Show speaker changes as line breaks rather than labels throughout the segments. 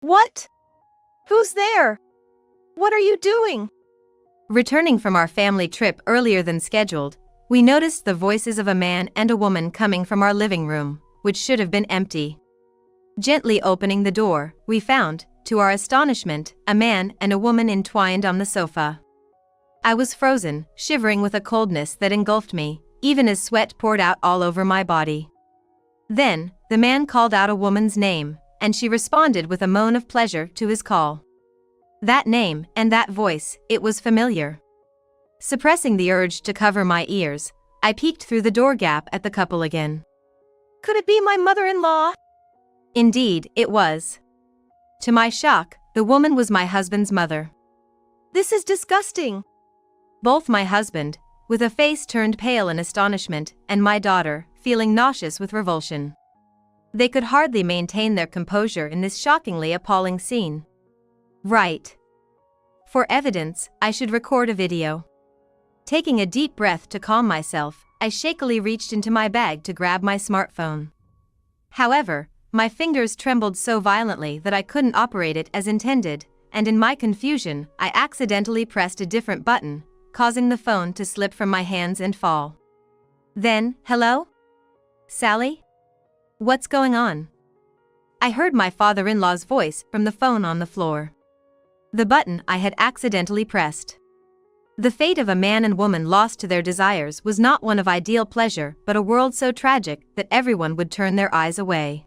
What? Who's there? What are you doing?
Returning from our family trip earlier than scheduled, we noticed the voices of a man and a woman coming from our living room, which should have been empty. Gently opening the door, we found, to our astonishment, a man and a woman entwined on the sofa. I was frozen, shivering with a coldness that engulfed me, even as sweat poured out all over my body. Then, the man called out a woman's name, and she responded with a moan of pleasure to his call. That name and that voice, it was familiar. Suppressing the urge to cover my ears, I peeked through the door gap at the couple again.
Could it be my mother-in-law?
Indeed, it was. To my shock, the woman was my husband's mother.
This is disgusting.
Both my husband, with a face turned pale in astonishment, and my daughter, feeling nauseous with revulsion. They could hardly maintain their composure in this shockingly appalling scene. Right. For evidence, I should record a video. Taking a deep breath to calm myself, I shakily reached into my bag to grab my smartphone. However, my fingers trembled so violently that I couldn't operate it as intended, and in my confusion, I accidentally pressed a different button, causing the phone to slip from my hands and fall. Then, hello? Sally? What's going on? I heard my father-in-law's voice from the phone on the floor. The button I had accidentally pressed. The fate of a man and woman lost to their desires was not one of ideal pleasure but a world so tragic that everyone would turn their eyes away.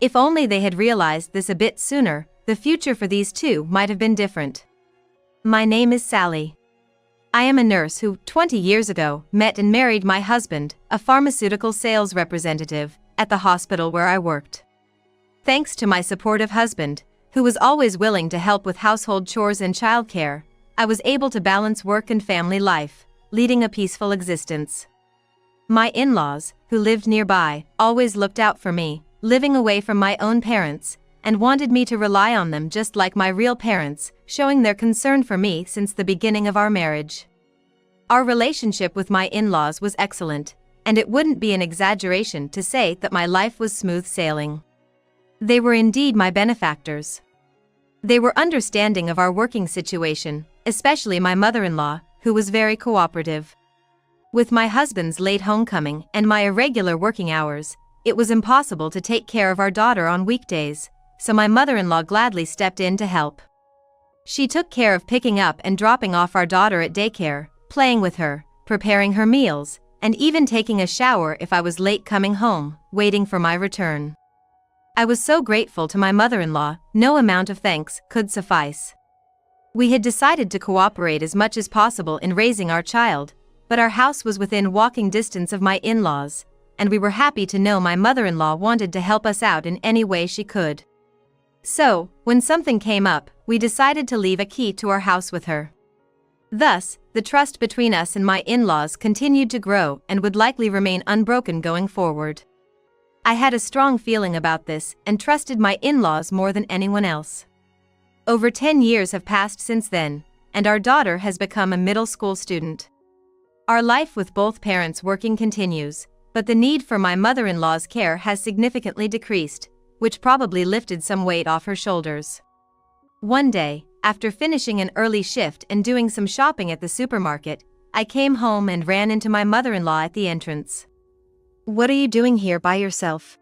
If only they had realized this a bit sooner, the future for these two might have been different. My name is Sally. I am a nurse who, 20 years ago, met and married my husband, a pharmaceutical sales representative, at the hospital where I worked. Thanks to my supportive husband, who was always willing to help with household chores and childcare, I was able to balance work and family life, leading a peaceful existence. My in-laws, who lived nearby, always looked out for me, living away from my own parents, and wanted me to rely on them just like my real parents, showing their concern for me since the beginning of our marriage. Our relationship with my in-laws was excellent, and it wouldn't be an exaggeration to say that my life was smooth sailing. They were indeed my benefactors. They were understanding of our working situation, especially my mother-in-law, who was very cooperative. With my husband's late homecoming and my irregular working hours, it was impossible to take care of our daughter on weekdays, so my mother-in-law gladly stepped in to help. She took care of picking up and dropping off our daughter at daycare, playing with her, preparing her meals, and even taking a shower if I was late coming home, waiting for my return. I was so grateful to my mother-in-law, no amount of thanks could suffice. We had decided to cooperate as much as possible in raising our child, but our house was within walking distance of my in-laws, and we were happy to know my mother-in-law wanted to help us out in any way she could. So, when something came up, we decided to leave a key to our house with her. Thus, the trust between us and my in-laws continued to grow and would likely remain unbroken going forward. I had a strong feeling about this and trusted my in-laws more than anyone else. Over 10 years have passed since then, and our daughter has become a middle school student. Our life with both parents working continues, but the need for my mother-in-law's care has significantly decreased, which probably lifted some weight off her shoulders. One day, after finishing an early shift and doing some shopping at the supermarket, I came home and ran into my mother-in-law at the entrance. "What are you doing here by yourself?"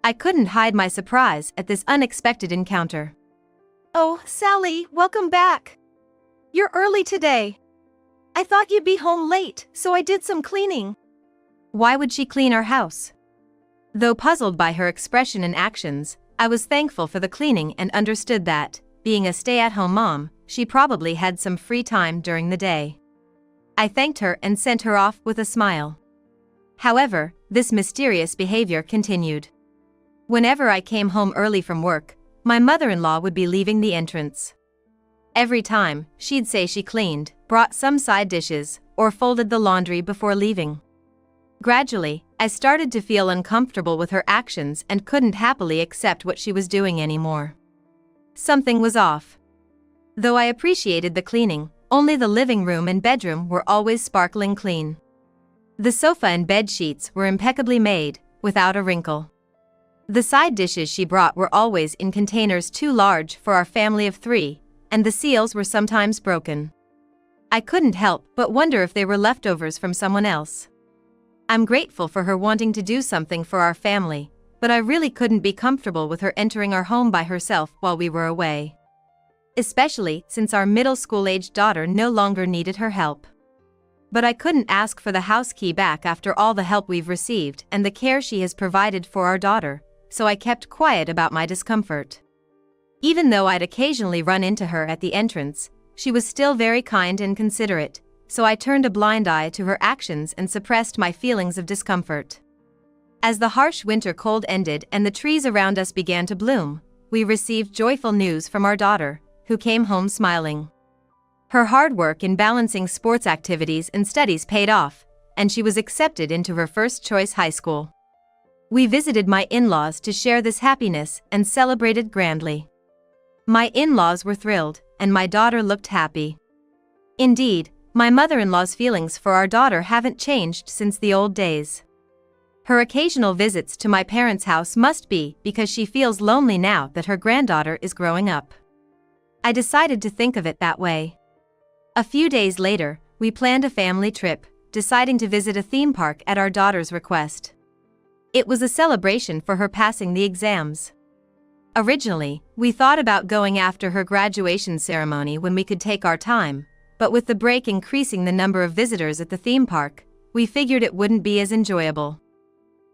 I couldn't hide my surprise at this unexpected encounter.
Oh, Sally, welcome back. You're early today. I thought you'd be home late, so I did some cleaning.
Why would she clean our house? Though puzzled by her expression and actions, I was thankful for the cleaning and understood that, being a stay-at-home mom, she probably had some free time during the day. I thanked her and sent her off with a smile. However, this mysterious behavior continued. Whenever I came home early from work, my mother-in-law would be leaving the entrance. Every time, she'd say she cleaned, brought some side dishes, or folded the laundry before leaving. Gradually, I started to feel uncomfortable with her actions and couldn't happily accept what she was doing anymore. Something was off. Though I appreciated the cleaning, only the living room and bedroom were always sparkling clean. The sofa and bed sheets were impeccably made, without a wrinkle. The side dishes she brought were always in containers too large for our family of 3, and the seals were sometimes broken. I couldn't help but wonder if they were leftovers from someone else. I'm grateful for her wanting to do something for our family, but I really couldn't be comfortable with her entering our home by herself while we were away. Especially since our middle school-aged daughter no longer needed her help. But I couldn't ask for the house key back after all the help we've received and the care she has provided for our daughter, so I kept quiet about my discomfort. Even though I'd occasionally run into her at the entrance, she was still very kind and considerate, so I turned a blind eye to her actions and suppressed my feelings of discomfort. As the harsh winter cold ended and the trees around us began to bloom, we received joyful news from our daughter, who came home smiling. Her hard work in balancing sports activities and studies paid off, and she was accepted into her first-choice high school. We visited my in-laws to share this happiness and celebrated grandly. My in-laws were thrilled, and my daughter looked happy. Indeed, my mother-in-law's feelings for our daughter haven't changed since the old days. Her occasional visits to my parents' house must be because she feels lonely now that her granddaughter is growing up. I decided to think of it that way. A few days later, we planned a family trip, deciding to visit a theme park at our daughter's request. It was a celebration for her passing the exams. Originally, we thought about going after her graduation ceremony when we could take our time, but with the break increasing the number of visitors at the theme park, we figured it wouldn't be as enjoyable.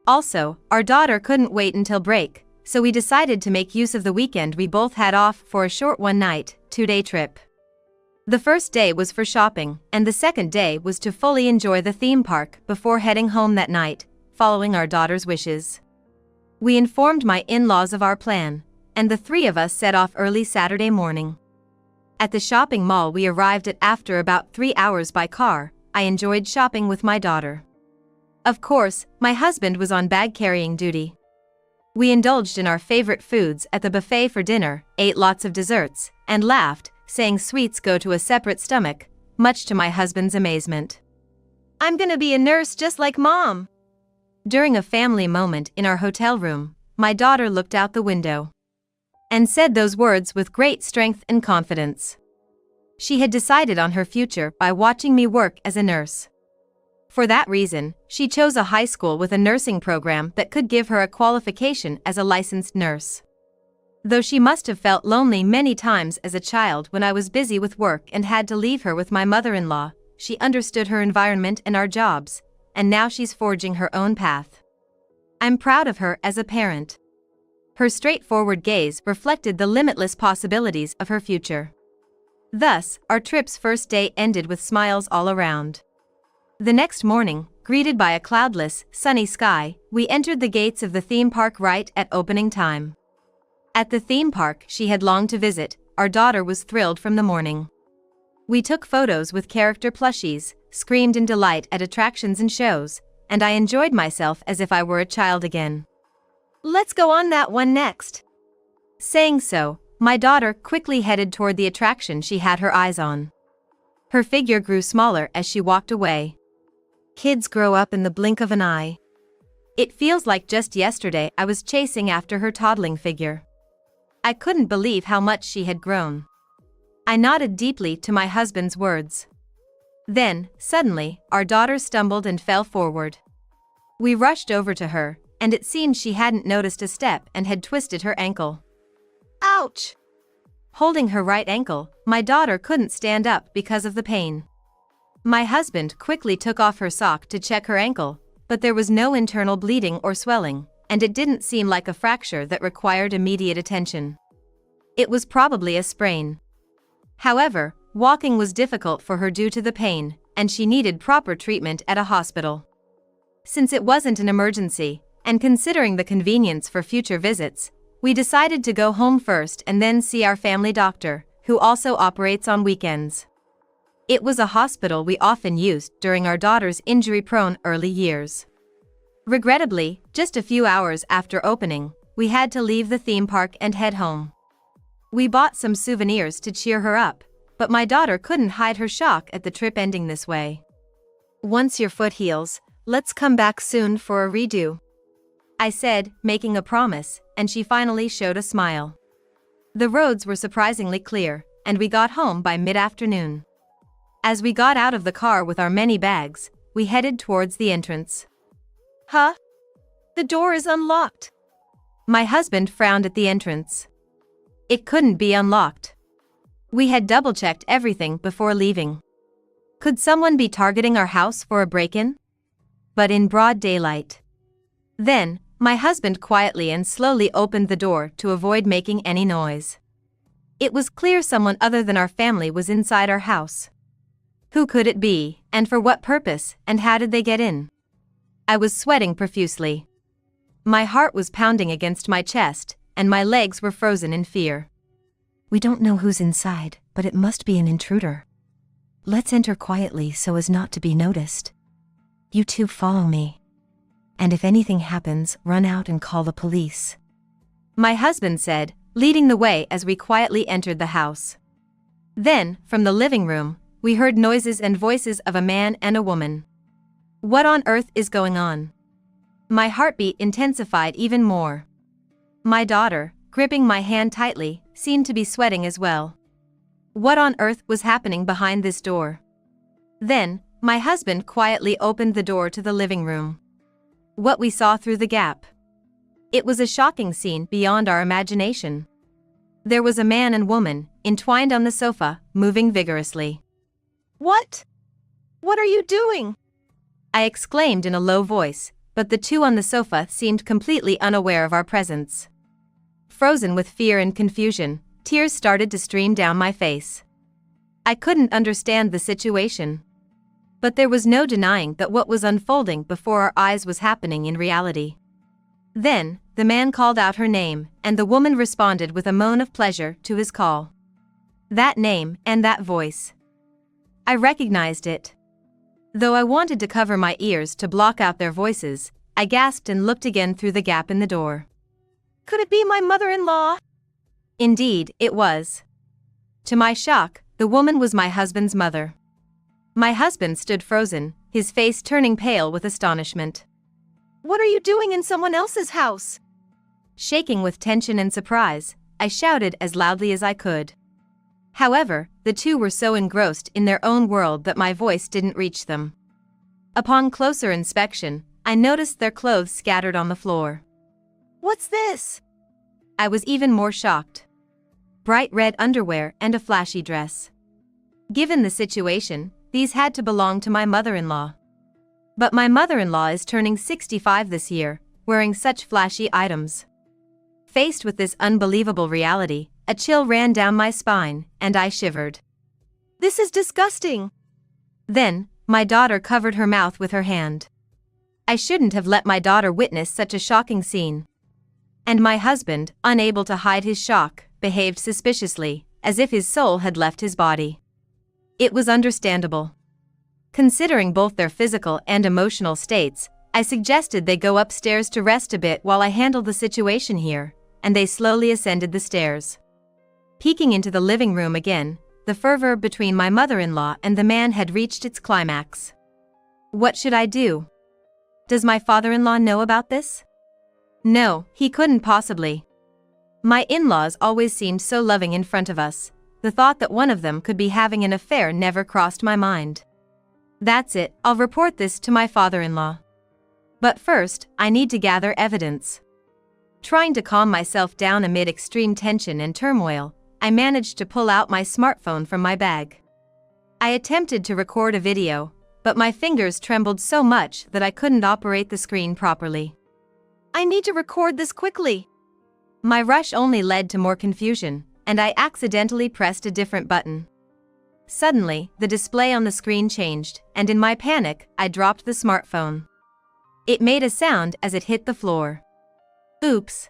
Also, our daughter couldn't wait until break, so we decided to make use of the weekend we both had off for a short one-night, 2-day trip. The first day was for shopping, and the second day was to fully enjoy the theme park before heading home that night, following our daughter's wishes. We informed my in-laws of our plan, and the 3 of us set off early Saturday morning. At the shopping mall we arrived at after about 3 hours by car. I enjoyed shopping with my daughter. Of course, my husband was on bag-carrying duty. We indulged in our favorite foods at the buffet for dinner, ate lots of desserts, and laughed, saying sweets go to a separate stomach, much to my husband's amazement.
I'm gonna be a nurse just like Mom.
During a family moment in our hotel room, my daughter looked out the window and said those words with great strength and confidence. She had decided on her future by watching me work as a nurse. For that reason, she chose a high school with a nursing program that could give her a qualification as a licensed nurse. Though she must have felt lonely many times as a child when I was busy with work and had to leave her with my mother-in-law, she understood her environment and our jobs, and now she's forging her own path. I'm proud of her as a parent. Her straightforward gaze reflected the limitless possibilities of her future. Thus, our trip's first day ended with smiles all around. The next morning, greeted by a cloudless, sunny sky, we entered the gates of the theme park right at opening time. At the theme park she had longed to visit, our daughter was thrilled from the morning. We took photos with character plushies, screamed in delight at attractions and shows, and I enjoyed myself as if I were a child again.
Let's go on that one next.
Saying so, my daughter quickly headed toward the attraction she had her eyes on. Her figure grew smaller as she walked away. Kids grow up in the blink of an eye. It feels like just yesterday I was chasing after her toddling figure. I couldn't believe how much she had grown. I nodded deeply to my husband's words. Then, suddenly, our daughter stumbled and fell forward. We rushed over to her, and it seemed she hadn't noticed a step and had twisted her ankle.
Ouch!
Holding her right ankle, my daughter couldn't stand up because of the pain. My husband quickly took off her sock to check her ankle, but there was no internal bleeding or swelling, and it didn't seem like a fracture that required immediate attention. It was probably a sprain. However, walking was difficult for her due to the pain, and she needed proper treatment at a hospital. Since it wasn't an emergency, and considering the convenience for future visits, we decided to go home first and then see our family doctor, who also operates on weekends. It was a hospital we often used during our daughter's injury-prone early years. Regrettably, just a few hours after opening, we had to leave the theme park and head home. We bought some souvenirs to cheer her up, but my daughter couldn't hide her shock at the trip ending this way. Once your foot heals, let's come back soon for a redo. I said, making a promise, and she finally showed a smile. The roads were surprisingly clear, and we got home by mid-afternoon. As we got out of the car with our many bags, we headed towards the entrance.
Huh? The door is unlocked.
My husband frowned at the entrance. It couldn't be unlocked. We had double-checked everything before leaving. Could someone be targeting our house for a break-in? But in broad daylight. Then, my husband quietly and slowly opened the door to avoid making any noise. It was clear someone other than our family was inside our house. Who could it be, and for what purpose, and how did they get in? I was sweating profusely. My heart was pounding against my chest, and my legs were frozen in fear.
We don't know who's inside, but it must be an intruder. Let's enter quietly so as not to be noticed. You two follow me. And if anything happens, run out and call the police.
My husband said, leading the way as we quietly entered the house. Then, from the living room, we heard noises and voices of a man and a woman. What on earth is going on? My heartbeat intensified even more. My daughter, gripping my hand tightly, seemed to be sweating as well. What on earth was happening behind this door? Then, my husband quietly opened the door to the living room. What we saw through the gap. It was a shocking scene beyond our imagination. There was a man and woman, entwined on the sofa, moving vigorously.
What? What are you doing?
I exclaimed in a low voice, but the two on the sofa seemed completely unaware of our presence. Frozen with fear and confusion, tears started to stream down my face. I couldn't understand the situation. But there was no denying that what was unfolding before our eyes was happening in reality. Then, the man called out her name, and the woman responded with a moan of pleasure to his call. That name and that voice. I recognized it. Though I wanted to cover my ears to block out their voices, I gasped and looked again through the gap in the door.
Could it be my mother-in-law?
Indeed, it was. To my shock, the woman was my husband's mother. My husband stood frozen, his face turning pale with astonishment.
What are you doing in someone else's house?
Shaking with tension and surprise, I shouted as loudly as I could. However, the two were so engrossed in their own world that my voice didn't reach them. Upon closer inspection, I noticed their clothes scattered on the floor.
What's this?
I was even more shocked. Bright red underwear and a flashy dress. Given the situation, these had to belong to my mother-in-law. But my mother-in-law is turning 65 this year, wearing such flashy items. Faced with this unbelievable reality, a chill ran down my spine, and I shivered.
This is disgusting.
Then, my daughter covered her mouth with her hand. I shouldn't have let my daughter witness such a shocking scene. And my husband, unable to hide his shock, behaved suspiciously, as if his soul had left his body. It was understandable. Considering both their physical and emotional states, I suggested they go upstairs to rest a bit while I handled the situation here, and they slowly ascended the stairs. Peeking into the living room again, the fervor between my mother-in-law and the man had reached its climax. What should I do? Does my father-in-law know about this? No, he couldn't possibly. My in-laws always seemed so loving in front of us. The thought that one of them could be having an affair never crossed my mind. That's it, I'll report this to my father-in-law. But first, I need to gather evidence. Trying to calm myself down amid extreme tension and turmoil, I managed to pull out my smartphone from my bag. I attempted to record a video, but my fingers trembled so much that I couldn't operate the screen properly.
I need to record this quickly.
My rush only led to more confusion, and I accidentally pressed a different button. Suddenly, the display on the screen changed, and in my panic, I dropped the smartphone. It made a sound as it hit the floor. Oops.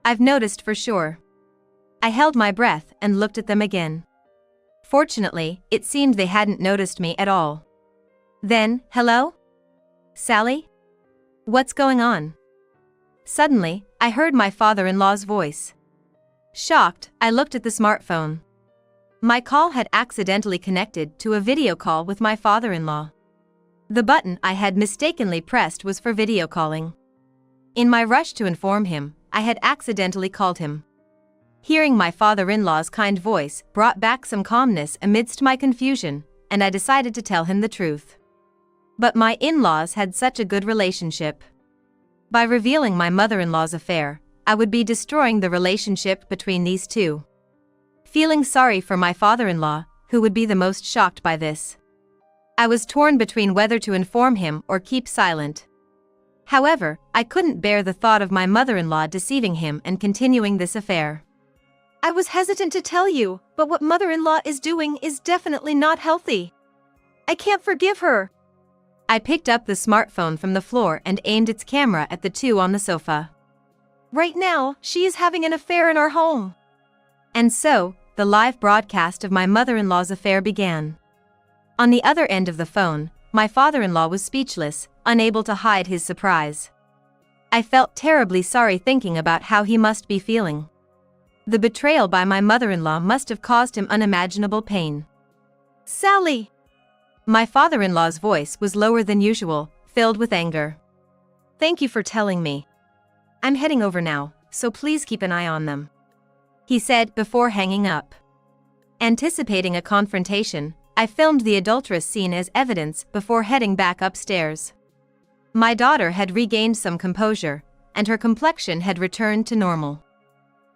I've noticed for sure. I held my breath and looked at them again. Fortunately, it seemed they hadn't noticed me at all. Then, hello? Sally? What's going on? Suddenly, I heard my father-in-law's voice. Shocked, I looked at the smartphone. My call had accidentally connected to a video call with my father-in-law. The button I had mistakenly pressed was for video calling. In my rush to inform him, I had accidentally called him. Hearing my father-in-law's kind voice brought back some calmness amidst my confusion, and I decided to tell him the truth. But my in-laws had such a good relationship. By revealing my mother-in-law's affair, I would be destroying the relationship between these two. Feeling sorry for my father-in-law, who would be the most shocked by this, I was torn between whether to inform him or keep silent. However, I couldn't bear the thought of my mother-in-law deceiving him and continuing this affair.
I was hesitant to tell you, but what mother-in-law is doing is definitely not healthy. I can't forgive her.
I picked up the smartphone from the floor and aimed its camera at the two on the sofa.
Right now, she is having an affair in our home.
And so, the live broadcast of my mother-in-law's affair began. On the other end of the phone, my father-in-law was speechless, unable to hide his surprise. I felt terribly sorry thinking about how he must be feeling. The betrayal by my mother-in-law must have caused him unimaginable pain.
Sally!
My father-in-law's voice was lower than usual, filled with anger.
Thank you for telling me.
I'm heading over now, so please keep an eye on them, he said before hanging up. Anticipating a confrontation, I filmed the adulterous scene as evidence before heading back upstairs. My daughter had regained some composure, and her complexion had returned to normal.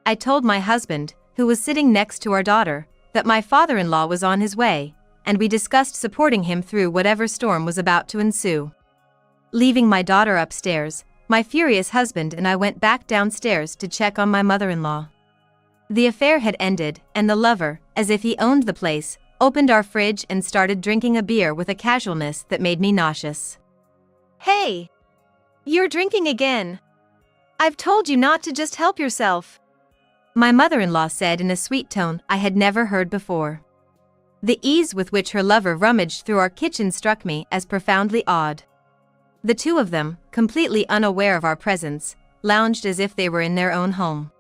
I told my husband, who was sitting next to our daughter, that my father-in-law was on his way, and we discussed supporting him through whatever storm was about to ensue. Leaving my daughter upstairs, my furious husband and I went back downstairs to check on my mother-in-law. The affair had ended, and the lover, as if he owned the place, opened our fridge and started drinking a beer with a casualness that made me nauseous.
Hey! You're drinking again. I've told you not to just help yourself,
my mother-in-law said in a sweet tone I had never heard before. The ease with which her lover rummaged through our kitchen struck me as profoundly odd. The two of them, completely unaware of our presence, lounged as if they were in their own home.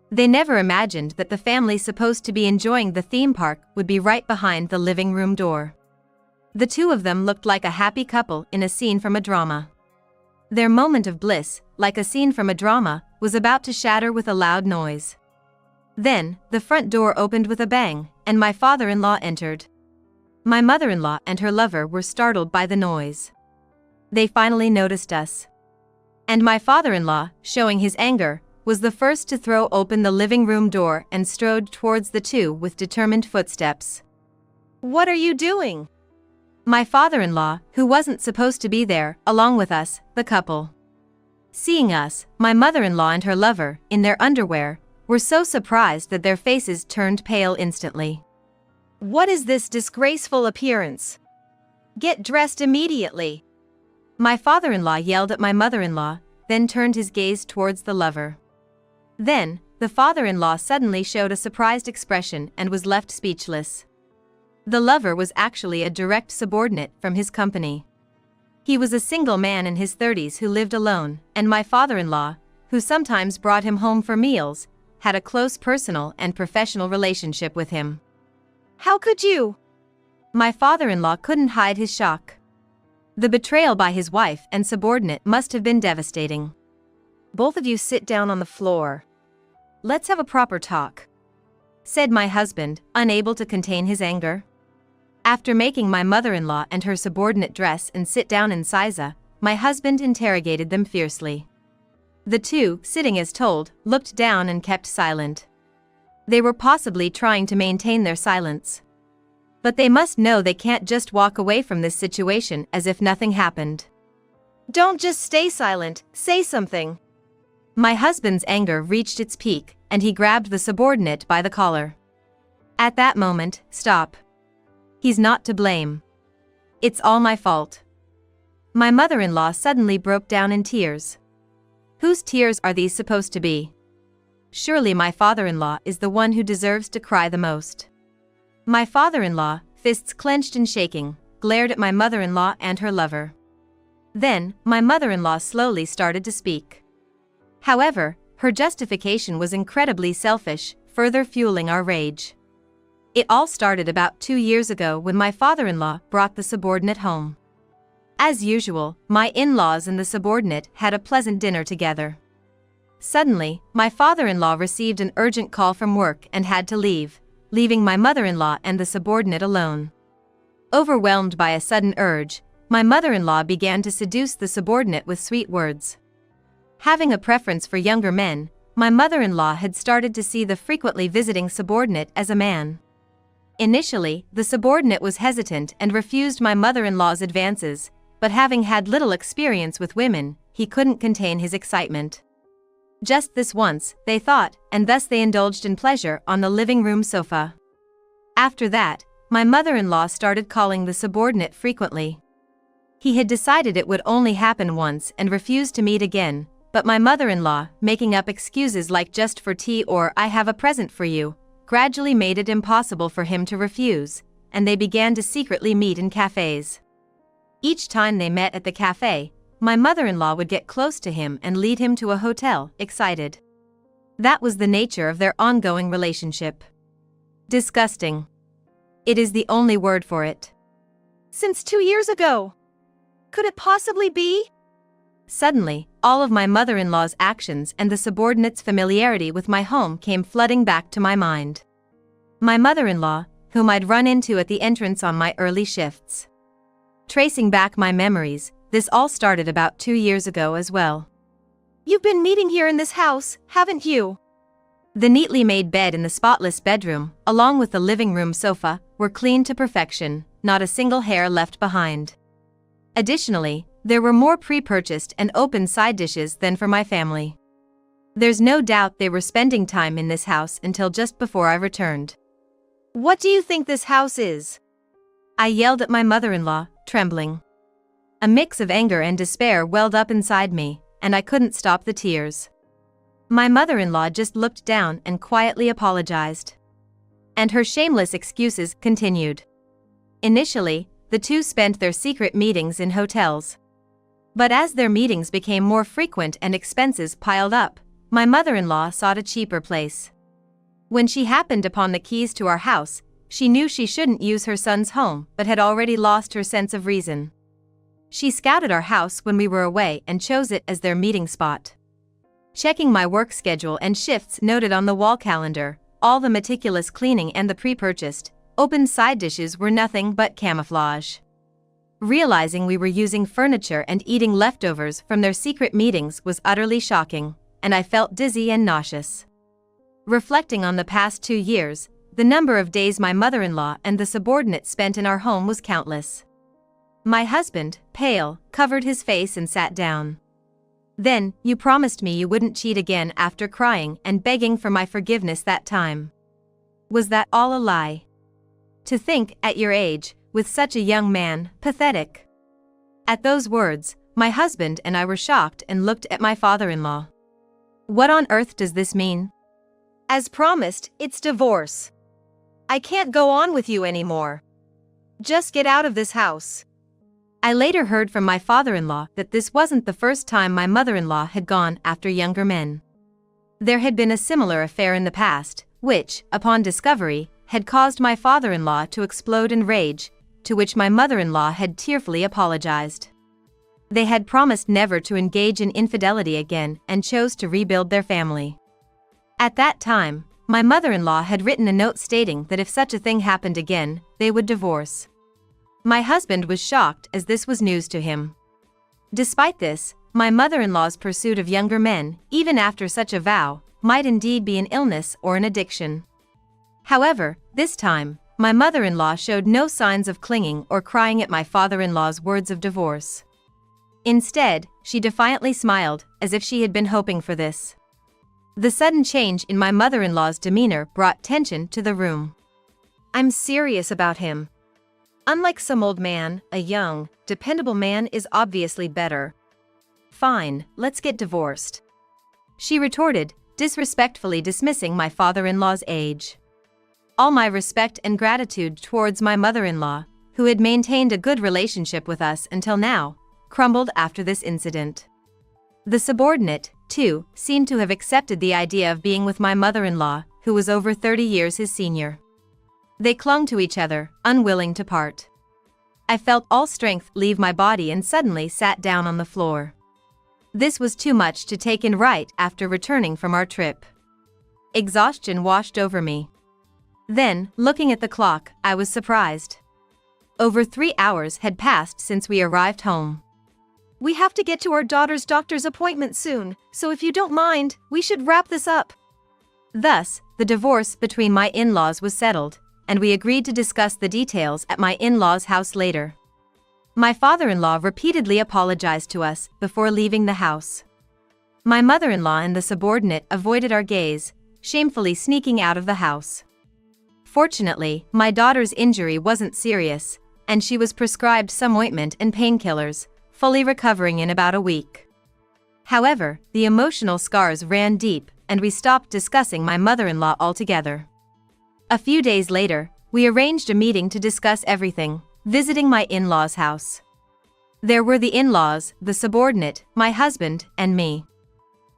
They never imagined that the family supposed to be enjoying the theme park would be right behind the living room door. The two of them looked like a happy couple in a scene from a drama. Their moment of bliss, like a scene from a drama, was about to shatter with a loud noise. Then, the front door opened with a bang, and my father-in-law entered. My mother-in-law and her lover were startled by the noise. They finally noticed us. And my father-in-law, showing his anger, was the first to throw open the living room door and strode towards the two with determined footsteps.
What are you doing?
My father-in-law, who wasn't supposed to be there, along with us, the couple. Seeing us, my mother-in-law and her lover, in their underwear, were so surprised that their faces turned pale instantly.
What is this disgraceful appearance? Get dressed immediately.
My father-in-law yelled at my mother-in-law, then turned his gaze towards the lover. Then, the father-in-law suddenly showed a surprised expression and was left speechless. The lover was actually a direct subordinate from his company. He was a single man in his 30s who lived alone, and my father-in-law, who sometimes brought him home for meals, had a close personal and professional relationship with him.
How could you?
My father-in-law couldn't hide his shock. The betrayal by his wife and subordinate must have been devastating.
Both of you sit down on the floor.
Let's have a proper talk, said my husband, unable to contain his anger. After making my mother-in-law and her subordinate dress and sit down in Siza, my husband interrogated them fiercely. The two, sitting as told, looked down and kept silent. They were possibly trying to maintain their silence. But they must know they can't just walk away from this situation as if nothing happened.
Don't just stay silent, say something.
My husband's anger reached its peak, and he grabbed the subordinate by the collar. At that moment, stop. He's not to blame. It's all my fault. My mother-in-law suddenly broke down in tears. Whose tears are these supposed to be? Surely my father-in-law is the one who deserves to cry the most. My father-in-law, fists clenched and shaking, glared at my mother-in-law and her lover. Then, my mother-in-law slowly started to speak. However, her justification was incredibly selfish, further fueling our rage. It all started about 2 years ago when my father-in-law brought the subordinate home. As usual, my in-laws and the subordinate had a pleasant dinner together. Suddenly, my father-in-law received an urgent call from work and had to leave, leaving my mother-in-law and the subordinate alone. Overwhelmed by a sudden urge, my mother-in-law began to seduce the subordinate with sweet words. Having a preference for younger men, my mother-in-law had started to see the frequently visiting subordinate as a man. Initially, the subordinate was hesitant and refused my mother-in-law's advances, but having had little experience with women, he couldn't contain his excitement. Just this once, they thought, and thus they indulged in pleasure on the living room sofa. After that, my mother-in-law started calling the subordinate frequently. He had decided it would only happen once and refused to meet again, but my mother-in-law, making up excuses like just for tea or I have a present for you, gradually made it impossible for him to refuse, and they began to secretly meet in cafes. Each time they met at the cafe, my mother-in-law would get close to him and lead him to a hotel, excited. That was the nature of their ongoing relationship. Disgusting. It is the only word for it.
Since 2 years ago. Could it possibly be?
Suddenly, all of my mother-in-law's actions and the subordinate's familiarity with my home came flooding back to my mind. My mother-in-law, whom I'd run into at the entrance on my early shifts. Tracing back my memories, this all started about 2 years ago as well.
You've been meeting here in this house, haven't you?
The neatly made bed in the spotless bedroom, along with the living room sofa, were clean to perfection, not a single hair left behind. Additionally, there were more pre-purchased and open side dishes than for my family. There's no doubt they were spending time in this house until just before I returned.
What do you think this house is?
I yelled at my mother-in-law, trembling. A mix of anger and despair welled up inside me, and I couldn't stop the tears. My mother-in-law just looked down and quietly apologized. And her shameless excuses continued. Initially, the two spent their secret meetings in hotels. But as their meetings became more frequent and expenses piled up, my mother-in-law sought a cheaper place. When she happened upon the keys to our house, she knew she shouldn't use her son's home but had already lost her sense of reason. She scouted our house when we were away and chose it as their meeting spot. Checking my work schedule and shifts noted on the wall calendar, all the meticulous cleaning and the pre-purchased, open side dishes were nothing but camouflage. Realizing we were using furniture and eating leftovers from their secret meetings was utterly shocking, and I felt dizzy and nauseous. Reflecting on the past 2 years, the number of days my mother-in-law and the subordinate spent in our home was countless. My husband, pale, covered his face and sat down. Then, you promised me you wouldn't cheat again after crying and begging for my forgiveness that time. Was that all a lie? To think, at your age, with such a young man, pathetic. At those words, my husband and I were shocked and looked at my father-in-law. What on earth does this mean?
As promised, it's divorce. I can't go on with you anymore. Just get out of this house.
I later heard from my father-in-law that this wasn't the first time my mother-in-law had gone after younger men. There had been a similar affair in the past, which, upon discovery, had caused my father-in-law to explode in rage, to which my mother-in-law had tearfully apologized. They had promised never to engage in infidelity again and chose to rebuild their family. At that time, my mother-in-law had written a note stating that if such a thing happened again, they would divorce. My husband was shocked as this was news to him. Despite this, my mother-in-law's pursuit of younger men, even after such a vow, might indeed be an illness or an addiction. However, this time, my mother-in-law showed no signs of clinging or crying at my father-in-law's words of divorce. Instead, she defiantly smiled, as if she had been hoping for this. The sudden change in my mother-in-law's demeanor brought tension to the room.
I'm serious about him. Unlike some old man, a young, dependable man is obviously better.
Fine, let's get divorced. She retorted, disrespectfully dismissing my father-in-law's age. All my respect and gratitude towards my mother-in-law, who had maintained a good relationship with us until now, crumbled after this incident. The subordinate, too, seemed to have accepted the idea of being with my mother-in-law, who was over 30 years his senior. They clung to each other, unwilling to part. I felt all strength leave my body and suddenly sat down on the floor. This was too much to take in right after returning from our trip. Exhaustion washed over me. Then, looking at the clock, I was surprised. Over 3 hours had passed since we arrived home.
We have to get to our daughter's doctor's appointment soon, so if you don't mind, we should wrap this up.
Thus, the divorce between my in-laws was settled, and we agreed to discuss the details at my in-laws' house later. My father-in-law repeatedly apologized to us before leaving the house. My mother-in-law and the subordinate avoided our gaze, shamefully sneaking out of the house. Fortunately, my daughter's injury wasn't serious, and she was prescribed some ointment and painkillers, fully recovering in about a week. However, the emotional scars ran deep, and we stopped discussing my mother-in-law altogether. A few days later, we arranged a meeting to discuss everything, visiting my in-laws' house. There were the in-laws, the subordinate, my husband, and me.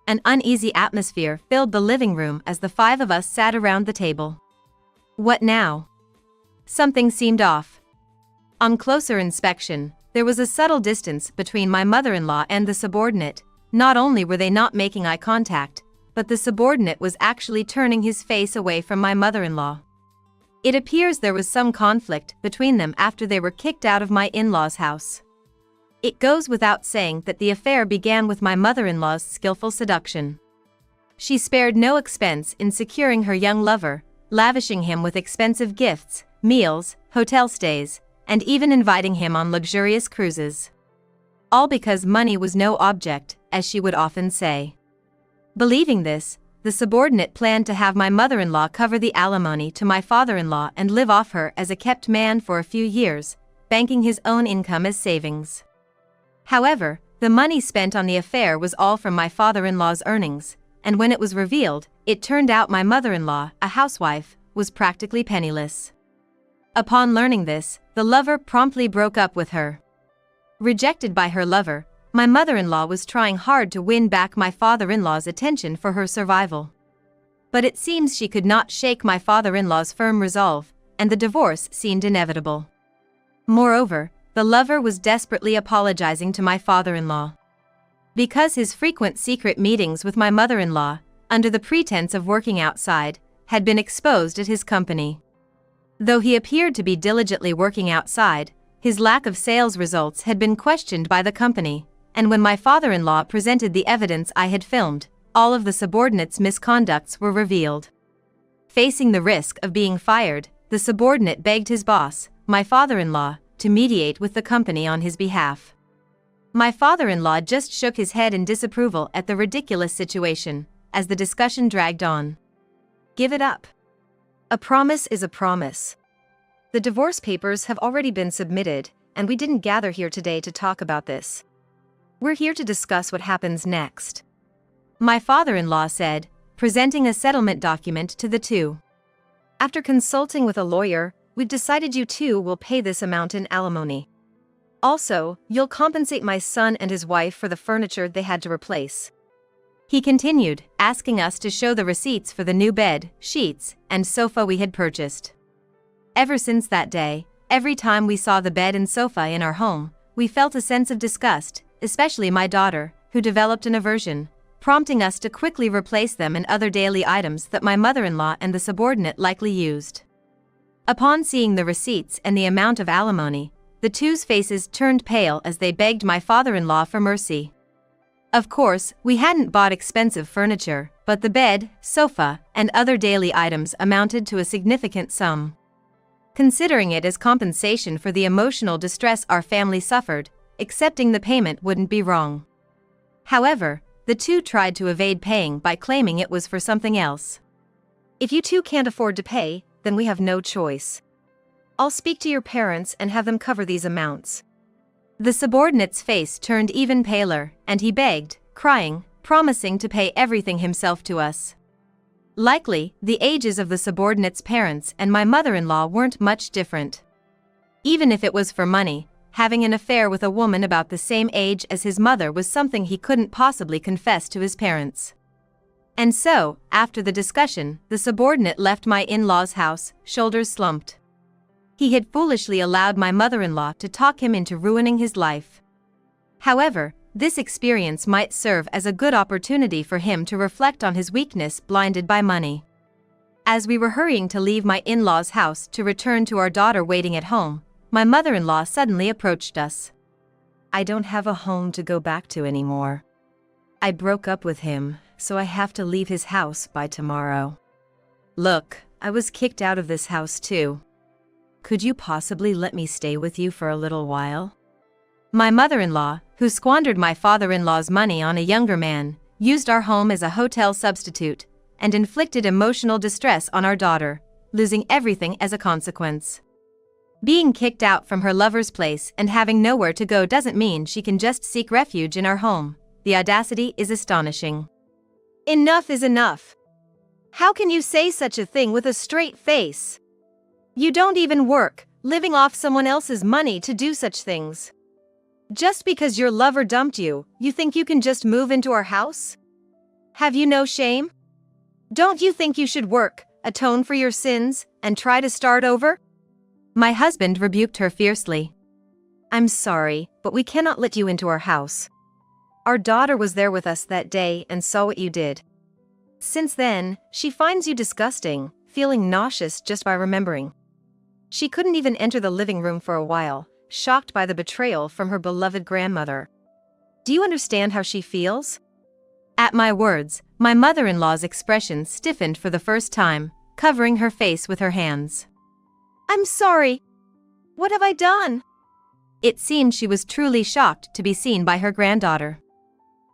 An uneasy atmosphere filled the living room as the 5 of us sat around the table. What now? Something seemed off. On closer inspection, there was a subtle distance between my mother-in-law and the subordinate. Not only were they not making eye contact, but the subordinate was actually turning his face away from my mother-in-law. It appears there was some conflict between them after they were kicked out of my in-laws' house. It goes without saying that the affair began with my mother-in-law's skillful seduction. She spared no expense in securing her young lover, lavishing him with expensive gifts, meals, hotel stays, and even inviting him on luxurious cruises. All because money was no object, as she would often say. Believing this, the subordinate planned to have my mother-in-law cover the alimony to my father-in-law and live off her as a kept man for a few years, banking his own income as savings. However, the money spent on the affair was all from my father-in-law's earnings, and when it was revealed, it turned out my mother-in-law, a housewife, was practically penniless. Upon learning this, the lover promptly broke up with her. Rejected by her lover, my mother-in-law was trying hard to win back my father-in-law's attention for her survival. But it seems she could not shake my father-in-law's firm resolve, and the divorce seemed inevitable. Moreover, the lover was desperately apologizing to my father-in-law. Because his frequent secret meetings with my mother-in-law, under the pretense of working outside, had been exposed at his company. Though he appeared to be diligently working outside, his lack of sales results had been questioned by the company, and when my father-in-law presented the evidence I had filmed, all of the subordinates' misconducts were revealed. Facing the risk of being fired, the subordinate begged his boss, my father-in-law, to mediate with the company on his behalf. My father-in-law just shook his head in disapproval at the ridiculous situation, as the discussion dragged on.
Give it up. A promise is a promise. The divorce papers have already been submitted, and we didn't gather here today to talk about this. We're here to discuss what happens next.
My father-in-law said, presenting a settlement document to the two.
After consulting with a lawyer, we've decided you two will pay this amount in alimony. Also, you'll compensate my son and his wife for the furniture they had to replace.
He continued, asking us to show the receipts for the new bed, sheets, and sofa we had purchased. Ever since that day, every time we saw the bed and sofa in our home, we felt a sense of disgust, especially my daughter, who developed an aversion, prompting us to quickly replace them and other daily items that my mother-in-law and the subordinate likely used. Upon seeing the receipts and the amount of alimony, the two's faces turned pale as they begged my father-in-law for mercy. Of course, we hadn't bought expensive furniture, but the bed, sofa, and other daily items amounted to a significant sum. Considering it as compensation for the emotional distress our family suffered, accepting the payment wouldn't be wrong. However, the two tried to evade paying by claiming it was for something else.
If you two can't afford to pay, then we have no choice. I'll speak to your parents and have them cover these amounts.
The subordinate's face turned even paler, and he begged, crying, promising to pay everything himself to us. Likely, the ages of the subordinate's parents and my mother-in-law weren't much different. Even if it was for money, having an affair with a woman about the same age as his mother was something he couldn't possibly confess to his parents. And so, after the discussion, the subordinate left my in-laws' house, shoulders slumped. He had foolishly allowed my mother-in-law to talk him into ruining his life. However, this experience might serve as a good opportunity for him to reflect on his weakness blinded by money. As we were hurrying to leave my in-laws' house to return to our daughter waiting at home, my mother-in-law suddenly approached us.
I don't have a home to go back to anymore. I broke up with him, so I have to leave his house by tomorrow. Look, I was kicked out of this house too. Could you possibly let me stay with you for a little while?
My mother-in-law, who squandered my father-in-law's money on a younger man, used our home as a hotel substitute, and inflicted emotional distress on our daughter, losing everything as a consequence. Being kicked out from her lover's place and having nowhere to go doesn't mean she can just seek refuge in our home. The audacity is astonishing.
Enough is enough. How can you say such a thing with a straight face? You don't even work, living off someone else's money to do such things. Just because your lover dumped you, you think you can just move into our house? Have you no shame? Don't you think you should work, atone for your sins, and try to start over?
My husband rebuked her fiercely.
I'm sorry, but we cannot let you into our house. Our daughter was there with us that day and saw what you did. Since then, she finds you disgusting, feeling nauseous just by remembering. She couldn't even enter the living room for a while, shocked by the betrayal from her beloved grandmother. Do you understand how she feels?
At my words, my mother-in-law's expression stiffened for the first time, covering her face with her hands.
I'm sorry. What have I done?
It seemed she was truly shocked to be seen by her granddaughter.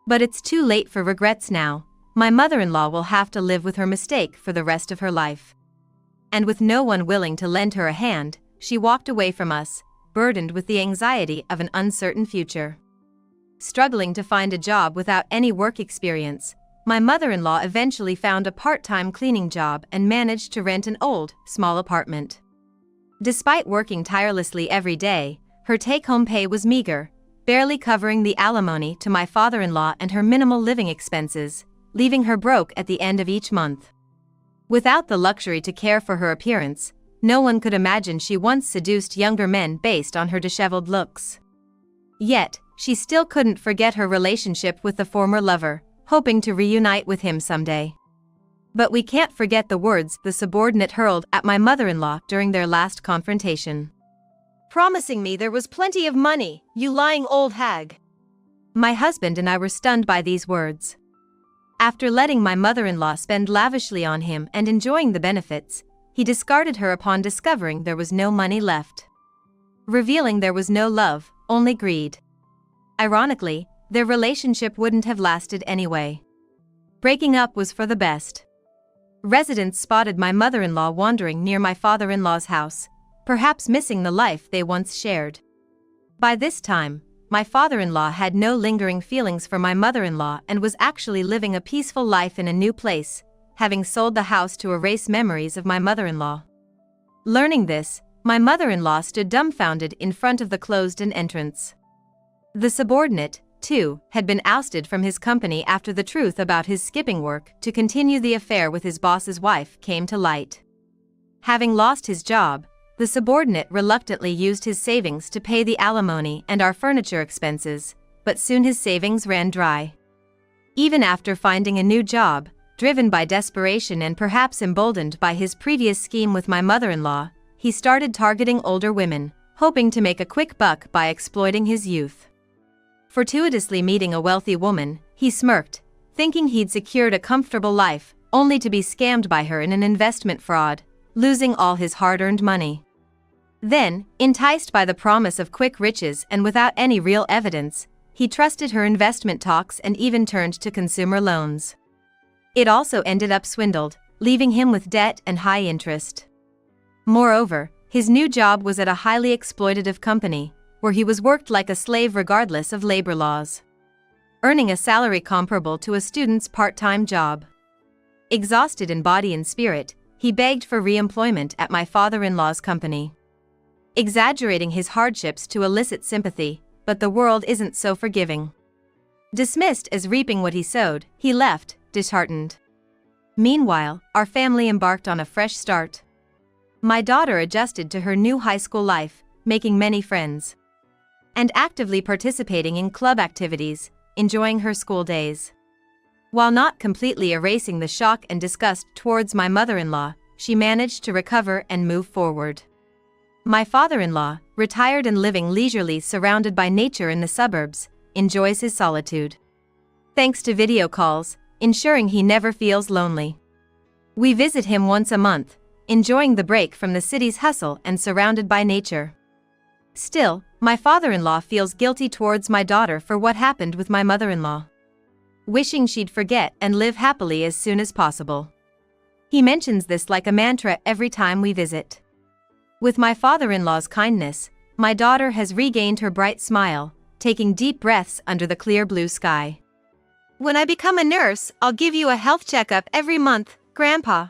But it's too late for regrets now. My mother-in-law will have to live with her mistake for the rest of her life. And with no one willing to lend her a hand, she walked away from us, burdened with the anxiety of an uncertain future. Struggling to find a job without any work experience, my mother-in-law eventually found a part-time cleaning job and managed to rent an old, small apartment. Despite working tirelessly every day, her take-home pay was meager, barely covering the alimony to my father-in-law and her minimal living expenses, leaving her broke at the end of each month. Without the luxury to care for her appearance, no one could imagine she once seduced younger men based on her disheveled looks. Yet, she still couldn't forget her relationship with the former lover, hoping to reunite with him someday. But we can't forget the words the subordinate hurled at my mother-in-law during their last confrontation.
Promising me there was plenty of money, you lying old hag.
My husband and I were stunned by these words. After letting my mother-in-law spend lavishly on him and enjoying the benefits, he discarded her upon discovering there was no money left. Revealing there was no love, only greed. Ironically, their relationship wouldn't have lasted anyway. Breaking up was for the best. Residents spotted my mother-in-law wandering near my father-in-law's house, perhaps missing the life they once shared. By this time, my father-in-law had no lingering feelings for my mother-in-law and was actually living a peaceful life in a new place, having sold the house to erase memories of my mother-in-law. Learning this, my mother-in-law stood dumbfounded in front of the closed-in entrance. The subordinate, too, had been ousted from his company after the truth about his skipping work to continue the affair with his boss's wife came to light. Having lost his job, the subordinate reluctantly used his savings to pay the alimony and our furniture expenses, but soon his savings ran dry. Even after finding a new job, driven by desperation and perhaps emboldened by his previous scheme with my mother-in-law, he started targeting older women, hoping to make a quick buck by exploiting his youth. Fortuitously meeting a wealthy woman, he smirked, thinking he'd secured a comfortable life, only to be scammed by her in an investment fraud, losing all his hard-earned money. Then, enticed by the promise of quick riches and without any real evidence, he trusted her investment talks and even turned to consumer loans. It also ended up swindled, leaving him with debt and high interest. Moreover, his new job was at a highly exploitative company, where he was worked like a slave regardless of labor laws, earning a salary comparable to a student's part-time job. Exhausted in body and spirit, he begged for re-employment at my father-in-law's company, exaggerating his hardships to elicit sympathy, but the world isn't so forgiving. Dismissed as reaping what he sowed, he left, disheartened. Meanwhile, our family embarked on a fresh start. My daughter adjusted to her new high school life, making many friends, and actively participating in club activities, enjoying her school days. While not completely erasing the shock and disgust towards my mother-in-law, she managed to recover and move forward. My father-in-law, retired and living leisurely surrounded by nature in the suburbs, enjoys his solitude, thanks to video calls, ensuring he never feels lonely. We visit him once a month, enjoying the break from the city's hustle and surrounded by nature. Still, my father-in-law feels guilty towards my daughter for what happened with my mother-in-law, wishing she'd forget and live happily as soon as possible. He mentions this like a mantra every time we visit. With my father-in-law's kindness, my daughter has regained her bright smile, taking deep breaths under the clear blue sky.
When I become a nurse, I'll give you a health checkup every month, Grandpa,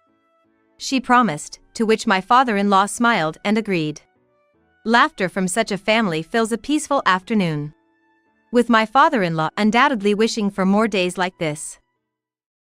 she promised, to which my father-in-law smiled and agreed. Laughter from such a family fills a peaceful afternoon, with my father-in-law undoubtedly wishing for more days like this.